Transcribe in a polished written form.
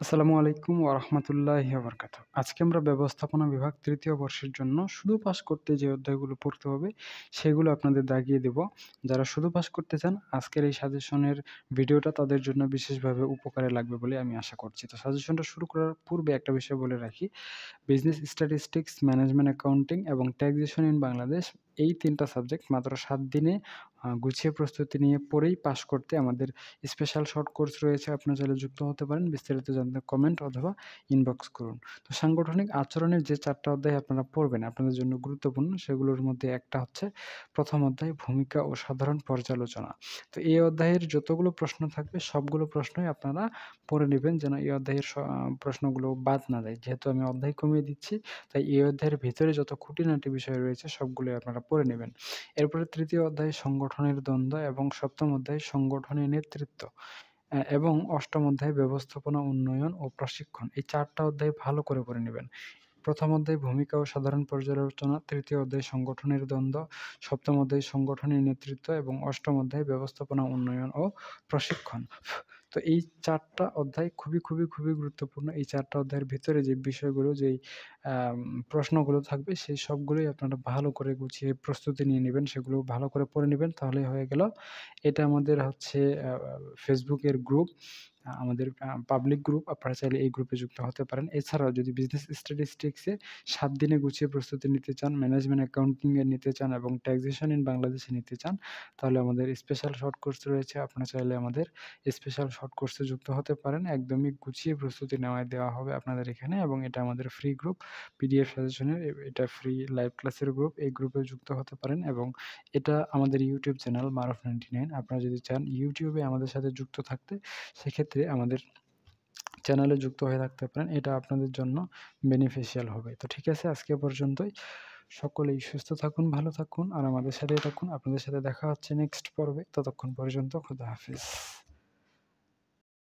আসসালামু আলাইকুম ওয়া রাহমাতুল্লাহি ওয়া বারাকাতুহু। আজকে আমরা ব্যবস্থাপনা বিভাগ ৩য় বর্ষের জন্য শুধু পাস করতে যে অধ্যায়গুলো পড়তে হবে, সেগুলো আপনাদের দাগিয়ে দেব। যারা শুধু পাস করতে চান, আজকের এই সাজেশনের ভিডিওটা তাদের জন্য বিশেষভাবে উপকারে লাগবে বলে আমি আশা করছি। তো সাজেশনটা শুরু করার পূর্বে একটা বিষয় বলে রাখি, বিজনেস স্ট্যাটিস্টিক্স, ম্যানেজমেন্ট অ্যাকাউন্টিং এবং ট্যাক্সেশন ইন বাংলাদেশ এই ৩ টা সাবজেক্ট মাত্র ৭ দিনে গুছিয়ে প্রস্তুতি নিয়ে পড়েই পাস করতে আমাদের স্পেশাল শর্ট কোর্স রয়েছে। আপনারা চাইলে যুক্ত হতে পারেন। বিস্তারিত জানতে কমেন্ট অথবা ইনবক্স করুন। তো সাংগঠনিক আচরণের যে ৪ টা অধ্যায় আপনারা পড়বেন, আপনাদের জন্য গুরুত্বপূর্ণ সেগুলোর মধ্যে একটা হচ্ছে ১ম অধ্যায় ভূমিকা ও সাধারণ পর্যালোচনা। তো এই অধ্যায়ের যতগুলো প্রশ্ন থাকবে সবগুলো প্রশ্নই আপনারা পড়ে নিবেন যেন এই অধ্যায়ের প্রশ্নগুলো বাদ না যায়। যেহেতু আমি অধ্যায় কমিয়ে দিচ্ছি, তাই এই অধ্যায়ের ভিতরে যত খুঁটিনাটি বিষয় রয়েছে সবগুলোই আপনারা পড়ে নেবেন। এরপরে ৩য় অধ্যায় সংগঠনের দ্বন্দ্ব এবং ৭ম অধ্যায় সংগঠনের নেতৃত্ব এবং ৮ম অধ্যায় ব্যবস্থাপনা উন্নয়ন ও প্রশিক্ষণ। এই ৪ টা অধ্যায় ভালো করে পড়ে নিবেন। ১ম অধ্যায় ভূমিকা ও সাধারণ পর্যালোচনা, ৩য় অধ্যায় সংগঠনের দ্বন্দ্ব, ৭ম অধ্যায় সংগঠনের নেতৃত্ব এবং ৮ম অধ্যায় ব্যবস্থাপনা উন্নয়ন ও প্রশিক্ষণ। তো এই ৪ টা অধ্যায় খুবই গুরুত্বপূর্ণ। এই ৪ টা অধ্যায়ের ভিতরে যে বিষয়গুলো যেই আম প্রশ্নগুলো থাকবে সেই সবগুলোই আপনারা ভালো করে গুছিয়ে প্রস্তুতি নিয়ে নিবেন। সেগুলো ভালো করে পড়ে নিবেন তাহলেই হয়ে গেল। এটা আমাদের হচ্ছে Facebook এর গ্রুপ। আমাদের পাবলিক গ্রুপ। আপনারা চাইলে এই গ্রুপে যুক্ত হতে পারেন। এছাড়াও যদি বিজনেস স্ট্যাটিস্টিকস এ ৭ দিনে গুছিয়ে প্রস্তুতি নিতে চান, ম্যানেজমেন্ট অ্যাকাউন্টিং এ নিতে চান এবং ট্যাক্সেশন ইন বাংলাদেশে নিতে চান, তাহলে আমাদের স্পেশাল শর্ট কোর্স রয়েছে। আপনারা চাইলে আমাদের স্পেশাল শর্ট কোর্সে যুক্ত হতে পারেন। একদমই গুছিয়ে প্রস্তুতি দেওয়া হবে আপনাদের এখানে এবং এটা আমাদের ফ্রি গ্রুপ। পিডিএফ সাজেশনের এটা ফ্রি লাইভ ক্লাসের গ্রুপ। এই গ্রুপে যুক্ত হতে পারেন এবং এটা আমাদের ইউটিউব চ্যানেল মারুফ 99। আপনারা যদি চান ইউটিউবে আমাদের সাথে যুক্ত থাকতে, সেক্ষেত্রে আমাদের চ্যানেলে যুক্ত হয়ে থাকতে পারেন। এটা আপনাদের জন্য বেনিফিশিয়াল হবে। তো ঠিক আছে, আজকে এ পর্যন্তই। সকলেই সুস্থ থাকুন, ভালো থাকুন আর আমাদের সাথেই থাকুন। আপনাদের সাথে দেখা হচ্ছে নেক্সট পর্বে। ততক্ষণ পর্যন্ত খোদা হাফেজ।